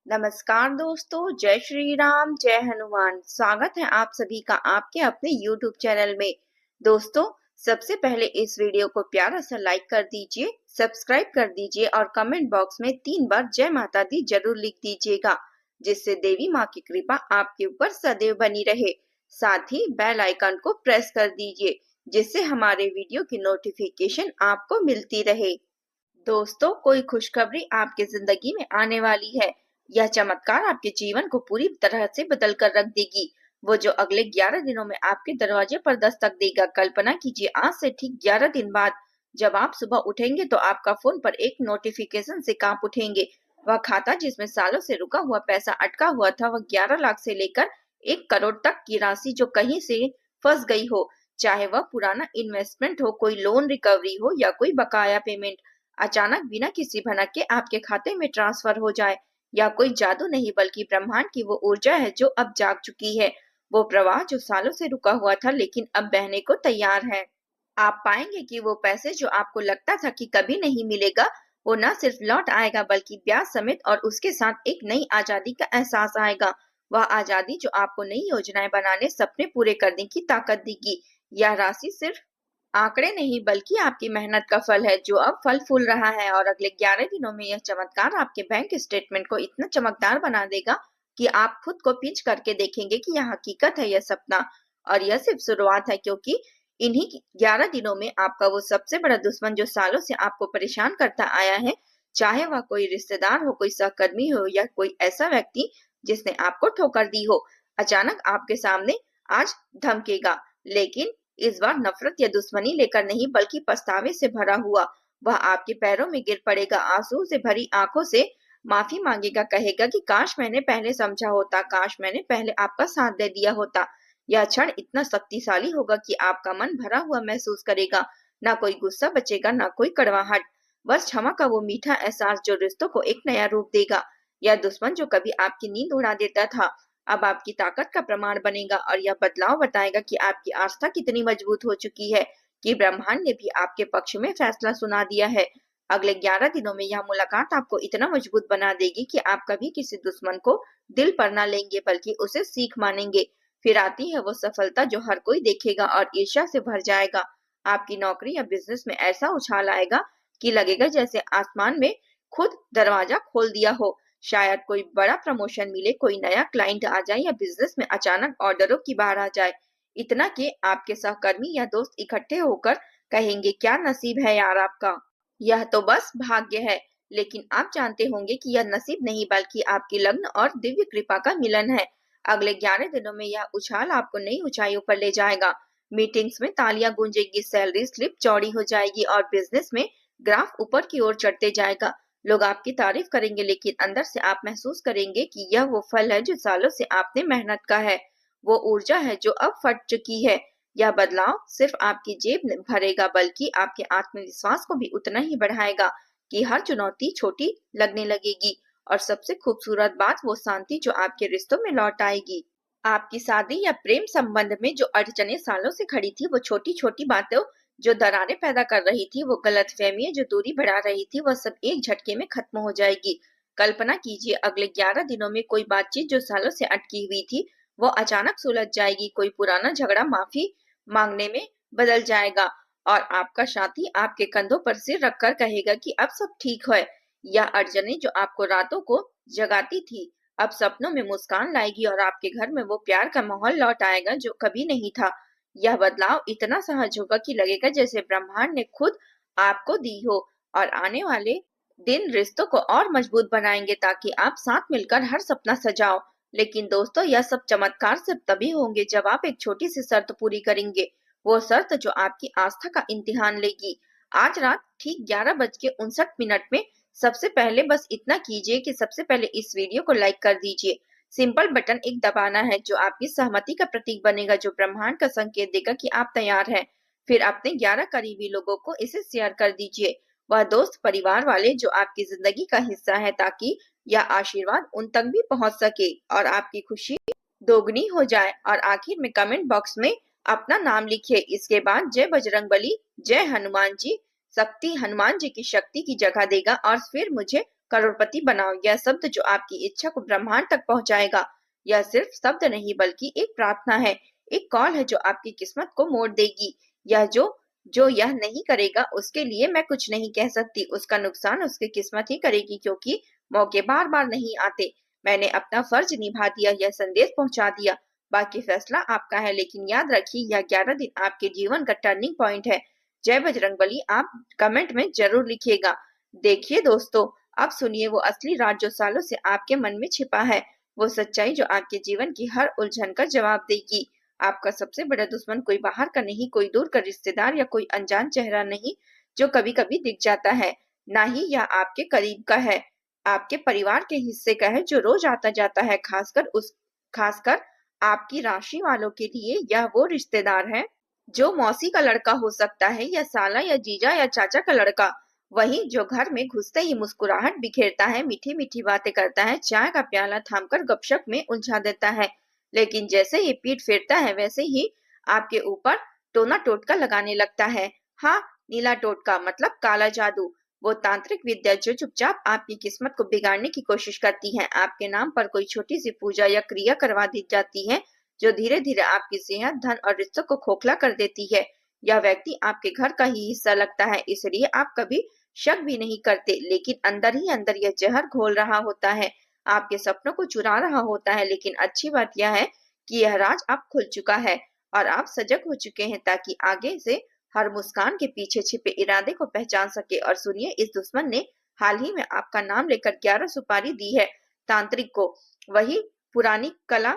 नमस्कार दोस्तों, जय श्री राम, जय हनुमान। स्वागत है आप सभी का आपके अपने YouTube चैनल में। दोस्तों, सबसे पहले इस वीडियो को प्यारा सा लाइक कर दीजिए, सब्सक्राइब कर दीजिए और कमेंट बॉक्स में 3 बार जय माता दी जरूर लिख दीजिएगा, जिससे देवी माँ की कृपा आपके ऊपर सदैव बनी रहे। साथ ही बेल आइकन को प्रेस कर दीजिए, जिससे हमारे वीडियो की नोटिफिकेशन आपको मिलती रहे। दोस्तों, कोई खुशखबरी आपकी जिंदगी में आने वाली है। यह चमत्कार आपके जीवन को पूरी तरह से बदल कर रख देगी। वो जो अगले 11 दिनों में आपके दरवाजे पर दस्तक देगा। कल्पना कीजिए, आज से ठीक 11 दिन बाद जब आप सुबह उठेंगे तो आपका फोन पर एक नोटिफिकेशन से कांप उठेंगे। वह खाता जिसमें सालों से रुका हुआ पैसा अटका हुआ था, वह 11 लाख से लेकर 1 करोड़ तक की राशि जो कहीं से फंस गई हो, चाहे वह पुराना इन्वेस्टमेंट हो, कोई लोन रिकवरी हो या कोई बकाया पेमेंट, अचानक बिना किसी भनक के आपके खाते में ट्रांसफर हो जाए। या कोई जादू नहीं, बल्कि ब्रह्मांड की वो ऊर्जा है जो अब जाग चुकी है। वो प्रवाह जो सालों से रुका हुआ था लेकिन अब बहने को तैयार है। आप पाएंगे कि वो पैसे जो आपको लगता था कि कभी नहीं मिलेगा, वो न सिर्फ लौट आएगा बल्कि ब्याज समेत, और उसके साथ एक नई आजादी का एहसास आएगा। वह आजादी जो आपको नई योजनाएं बनाने, सपने पूरे करने की ताकत देगी। यह राशि सिर्फ आंकड़े नहीं बल्कि आपकी मेहनत का फल है, जो अब फल फूल रहा है। और अगले 11 दिनों में यह चमत्कार आपके बैंक स्टेटमेंट को इतना चमकदार बना देगा कि आप खुद को पिंच करके देखेंगे कि यह हकीकत है, यह सपना। और यह सिर्फ शुरुआत है, क्योंकि इन्हीं 11 दिनों में आपका वो सबसे बड़ा दुश्मन जो सालों से आपको परेशान करता आया है, चाहे वह कोई रिश्तेदार हो, कोई सहकर्मी हो या कोई ऐसा व्यक्ति जिसने आपको ठोकर दी हो, अचानक आपके सामने आज धमकेगा। लेकिन इस बार नफरत या दुश्मनी लेकर नहीं, बल्कि पछतावे से भरा हुआ। वह आपके पैरों में गिर पड़ेगा, आंसू से भरी आंखों से माफी मांगेगा, कहेगा कि काश मैंने पहले समझा होता, काश मैंने पहले आपका साथ दे दिया होता। यह क्षण इतना शक्तिशाली होगा कि आपका मन भरा हुआ महसूस करेगा। ना कोई गुस्सा बचेगा, ना कोई कड़वाहट, बस क्षमा का वो मीठा एहसास जो रिश्तों को एक नया रूप देगा। यह दुश्मन जो कभी आपकी नींद उड़ा देता था, अब आपकी ताकत का प्रमाण बनेगा। और यह बदलाव बताएगा कि आपकी आस्था कितनी मजबूत हो चुकी है, कि ब्रह्मांड ने भी आपके पक्ष में फैसला सुना दिया है। अगले 11 दिनों में यह मुलाकात आपको इतना मजबूत बना देगी कि आप कभी किसी दुश्मन को दिल पर ना लेंगे, बल्कि उसे सीख मानेंगे। फिर आती है वो सफलता जो हर कोई देखेगा और ईर्ष्या से भर जाएगा। आपकी नौकरी या बिजनेस में ऐसा उछाल आएगा कि लगेगा जैसे आसमान में खुद दरवाजा खोल दिया हो। शायद कोई बड़ा प्रमोशन मिले, कोई नया क्लाइंट आ जाए या बिजनेस में अचानक ऑर्डरों की बाढ़ आ जाए। इतना कि आपके सहकर्मी या दोस्त इकट्ठे होकर कहेंगे, क्या नसीब है यार आपका। यह तो बस भाग्य है, लेकिन आप जानते होंगे कि यह नसीब नहीं बल्कि आपकी लग्न और दिव्य कृपा का मिलन है। अगले 11 दिनों में यह उछाल आपको नई ऊंचाइयों पर ले जाएगा। मीटिंग्स में तालियां गूंजेगी, सैलरी स्लिप चौड़ी हो जाएगी और बिजनेस में ग्राफ ऊपर की ओर चढ़ते जाएगा। लोग आपकी तारीफ करेंगे, लेकिन अंदर से आप महसूस करेंगे कि यह वो फल है जो सालों से आपने मेहनत का है। वो ऊर्जा है जो अब फट चुकी है। यह बदलाव सिर्फ आपकी जेब नहीं भरेगा, बल्कि आपके आत्मविश्वास को भी उतना ही बढ़ाएगा कि हर चुनौती छोटी लगने लगेगी। और सबसे खूबसूरत बात, वो शांति जो आपके रिश्तों में लौट आएगी। आपकी शादी या प्रेम संबंध में जो अड़चने सालों से खड़ी थी, वो छोटी छोटी बातें जो दरारें पैदा कर रही थी, वो गलतफहमियां जो दूरी बढ़ा रही थी, वह सब एक झटके में खत्म हो जाएगी। कल्पना कीजिए, अगले 11 दिनों में कोई बातचीत जो सालों से अटकी हुई थी, वो अचानक सुलझ जाएगी। कोई पुराना झगड़ा माफी मांगने में बदल जाएगा और आपका साथी आपके कंधों पर सिर रखकर कहेगा कि अब सब ठीक है। यह अड़चने जो आपको रातों को जगाती थी, अब सपनों में मुस्कान लाएगी और आपके घर में वो प्यार का माहौल लौट आएगा जो कभी नहीं था। यह बदलाव इतना सहज होगा कि लगेगा जैसे ब्रह्मांड ने खुद आपको दी हो। और आने वाले दिन रिश्तों को और मजबूत बनाएंगे, ताकि आप साथ मिलकर हर सपना सजाओ। लेकिन दोस्तों, यह सब चमत्कार सिर्फ तभी होंगे जब आप एक छोटी सी शर्त पूरी करेंगे। वो शर्त जो आपकी आस्था का इम्तिहान लेगी। आज रात ठीक 11:59 में सबसे पहले बस इतना कीजिए कि सबसे पहले इस वीडियो को लाइक कर दीजिए। सिंपल बटन एक दबाना है जो आपकी सहमति का प्रतीक बनेगा, जो ब्रह्मांड का संकेत देगा कि आप तैयार हैं। फिर अपने 11 करीबी लोगों को इसे शेयर कर दीजिए, वह दोस्त परिवार वाले जो आपकी जिंदगी का हिस्सा है, ताकि यह आशीर्वाद उन तक भी पहुंच सके और आपकी खुशी दोगुनी हो जाए। और आखिर में कमेंट बॉक्स में अपना नाम लिखिए। इसके बाद जय बजरंगबली, जय हनुमान जी। शक्ति हनुमान जी की शक्ति की जगह देगा और फिर मुझे करोड़पति बनाओ। यह शब्द जो आपकी इच्छा को ब्रह्मांड तक पहुंचाएगा। यह सिर्फ शब्द नहीं बल्कि एक प्रार्थना है, एक कॉल है जो आपकी किस्मत को मोड़ देगी। यह जो जो यह नहीं करेगा उसके लिए मैं कुछ नहीं कह सकती। उसका नुकसान उसकी किस्मत ही करेगी, क्योंकि मौके बार बार नहीं आते। मैंने अपना फर्ज निभा दिया, यह संदेश पहुंचा दिया। बाकी फैसला आपका है, लेकिन याद रखिए यह 11 दिन आपके जीवन का टर्निंग पॉइंट है। जय बजरंगबली आप कमेंट में जरूर लिखिएगा। देखिए दोस्तों, अब सुनिए वो असली राज जो सालों से आपके मन में छिपा है, वो सच्चाई जो आपके जीवन की हर उलझन का जवाब देगी। आपका सबसे बड़ा दुश्मन कोई बाहर का नहीं, कोई दूर का रिश्तेदार या कोई अनजान चेहरा नहीं जो कभी कभी दिख जाता है। ना ही यह आपके करीब का है, आपके परिवार के हिस्से का है जो रोज आता जाता है। खासकर आपकी राशि वालों के लिए यह वो रिश्तेदार है जो मौसी का लड़का हो सकता है, या साला या जीजा या चाचा का लड़का। वही जो घर में घुसते ही मुस्कुराहट बिखेरता है, मीठी मीठी बातें करता है, चाय का प्याला थामकर गपशप में उलझा देता है, लेकिन जैसे ही पीठ फेरता है वैसे ही आपके ऊपर टोना टोटका लगाने लगता है। हाँ, नीला टोटका मतलब काला जादू, वो तांत्रिक विद्या जो चुपचाप आपकी किस्मत को बिगाड़ने की कोशिश करती है। आपके नाम पर कोई छोटी सी पूजा या क्रिया करवा दी जाती है जो धीरे धीरे आपकी सेहत, धन और रिश्तों को खोखला कर देती है। यह व्यक्ति आपके घर का ही हिस्सा लगता है, इसलिए आप कभी शक भी नहीं करते, लेकिन अंदर ही अंदर यह जहर घोल रहा होता है, आपके सपनों को चुरा रहा होता है। लेकिन अच्छी बात यह है कि यह राज अब खुल चुका है और आप सजग हो चुके हैं, ताकि आगे से हर मुस्कान के पीछे छिपे इरादे को पहचान सके। और सुनिए, इस दुश्मन ने हाल ही में आपका नाम लेकर 11 सुपारी दी है तांत्रिक को। वही पुरानी कला,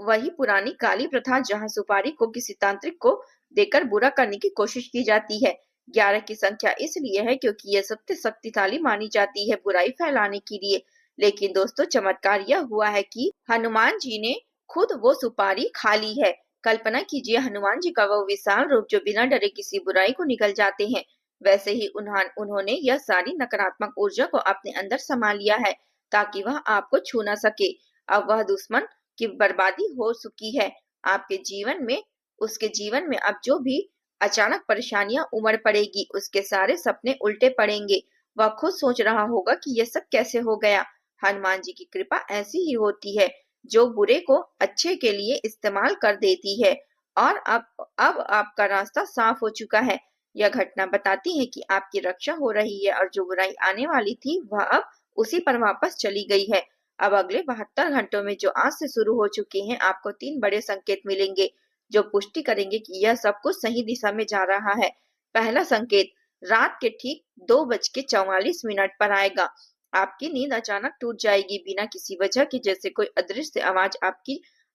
वही पुरानी काली प्रथा जहां सुपारी को किसी तांत्रिक को देकर बुरा करने की कोशिश की जाती है। 11 की संख्या इसलिए है क्योंकि यह सबसे शक्तिशाली मानी जाती है बुराई फैलाने के लिए। लेकिन दोस्तों, चमत्कार यह हुआ है कि हनुमान जी ने खुद वो सुपारी खा ली है। कल्पना कीजिए, हनुमान जी का वो विशाल रूप जो बिना डरे किसी बुराई को निगल जाते हैं। वैसे ही उन्होंने यह सारी नकारात्मक ऊर्जा को अपने अंदर समा लिया है, ताकि वह आपको छू न सके। अब वह दुश्मन की बर्बादी हो चुकी है आपके जीवन में। उसके जीवन में अब जो भी अचानक परेशानियां उमड़ पड़ेगी, उसके सारे सपने उल्टे पड़ेंगे। वह खुद सोच रहा होगा कि यह सब कैसे हो गया। हनुमान जी की कृपा ऐसी ही होती है जो बुरे को अच्छे के लिए इस्तेमाल कर देती है। और अब आपका रास्ता साफ हो चुका है। यह घटना बताती है कि आपकी रक्षा हो रही है और जो बुराई आने वाली थी वह अब उसी पर वापस चली गई है। अब अगले 72 घंटों में जो आज से शुरू हो चुके हैं, आपको 3 बड़े संकेत मिलेंगे जो पुष्टि करेंगे कि यह सब कुछ सही दिशा में जा रहा है। पहला संकेत रात के ठीक 2:44 पर आएगा। आपकी नींद अचानक टूट जाएगी बिना किसी वजह के, जैसे कोई अदृश्य आवाज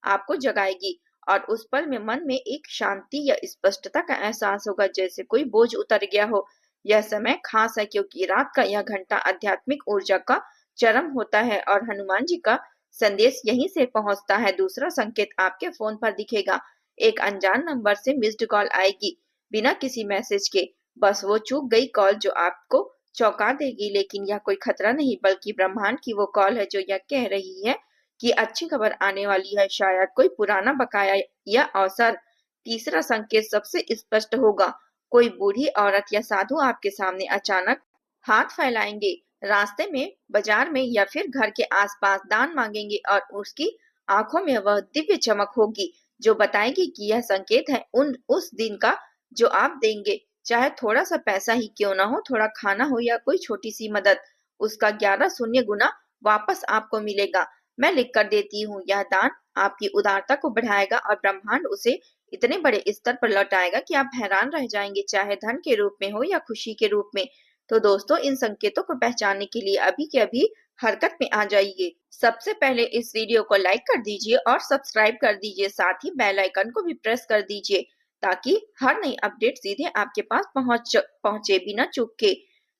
आपको जगाएगी, और उस पल में मन में एक शांति या स्पष्टता का एहसास होगा, जैसे कोई बोझ उतर गया हो। यह समय खास है क्योंकि रात का यह घंटा आध्यात्मिक ऊर्जा का चरम होता है और हनुमान जी का संदेश यहीं से पहुंचता है। दूसरा संकेत आपके फोन पर दिखेगा। एक अनजान नंबर से मिस्ड कॉल आएगी बिना किसी मैसेज के। बस वो चूक गई कॉल जो आपको चौंका देगी, लेकिन यह कोई खतरा नहीं बल्कि ब्रह्मांड की वो कॉल है जो यह कह रही है कि अच्छी खबर आने वाली है, शायद कोई पुराना बकाया या अवसर। तीसरा संकेत सबसे स्पष्ट होगा। कोई बूढ़ी औरत या साधु आपके सामने अचानक हाथ फैलाएंगे, रास्ते में, बाजार में या फिर घर के आसपास दान मांगेंगे, और उसकी आंखों में वह दिव्य चमक होगी जो बताएगी कि यह संकेत है उस दिन का जो आप देंगे। चाहे थोड़ा सा पैसा ही क्यों ना हो, थोड़ा खाना हो या कोई छोटी सी मदद, उसका 11 शून्य गुना वापस आपको मिलेगा। मैं लिख कर देती हूँ, यह दान आपकी उदारता को बढ़ाएगा और ब्रह्मांड उसे इतने बड़े स्तर पर लौटाएगा कि आप हैरान रह जाएंगे, चाहे धन के रूप में हो या खुशी के रूप में। तो दोस्तों, इन संकेतों को पहचानने के लिए अभी के अभी हरकत में आ जाइए। सबसे पहले इस वीडियो को लाइक कर दीजिए और सब्सक्राइब कर दीजिए, साथ ही बेल आइकन को भी प्रेस कर दीजिए ताकि हर नई अपडेट सीधे आपके पास पहुंचे बिना चूक के।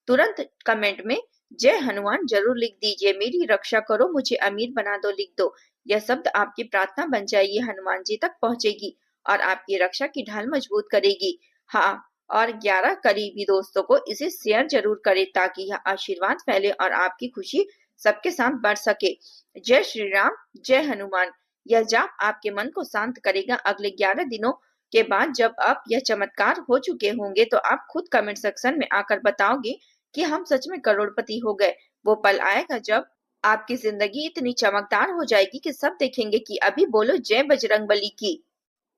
तुरंत कमेंट में जय हनुमान जरूर लिख दीजिए। मेरी रक्षा करो, मुझे अमीर बना दो लिख दो। यह शब्द आपकी प्रार्थना बन जाएगी, हनुमान जी तक पहुंचेगी और आपकी रक्षा की ढाल मजबूत करेगी। हाँ, और 11 करीबी दोस्तों को इसे शेयर जरूर करें ताकि यह आशीर्वाद फैले और आपकी खुशी सबके साथ बढ़ सके। जय श्री राम, जय हनुमान। यह जाप आपके मन को शांत करेगा। अगले 11 दिनों के बाद जब आप यह चमत्कार हो चुके होंगे तो आप खुद कमेंट सेक्शन में आकर बताओगे कि हम सच में करोड़पति हो गए। वो पल आएगा जब आपकी जिंदगी इतनी चमकदार हो जाएगी कि सब देखेंगे कि अभी बोलो जय बजरंगबली की।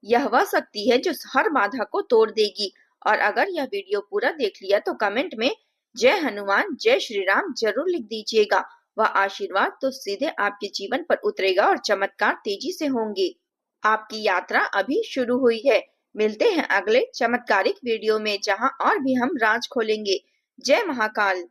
यह वह शक्ति है जो हर बाधा को तोड़ देगी। और अगर यह वीडियो पूरा देख लिया तो कमेंट में जय हनुमान जय श्री राम जरूर लिख दीजिएगा। वह आशीर्वाद तो सीधे आपके जीवन पर उतरेगा और चमत्कार तेजी से होंगे। आपकी यात्रा अभी शुरू हुई है। मिलते हैं अगले चमत्कारिक वीडियो में, जहां और भी हम राज खोलेंगे। जय महाकाल।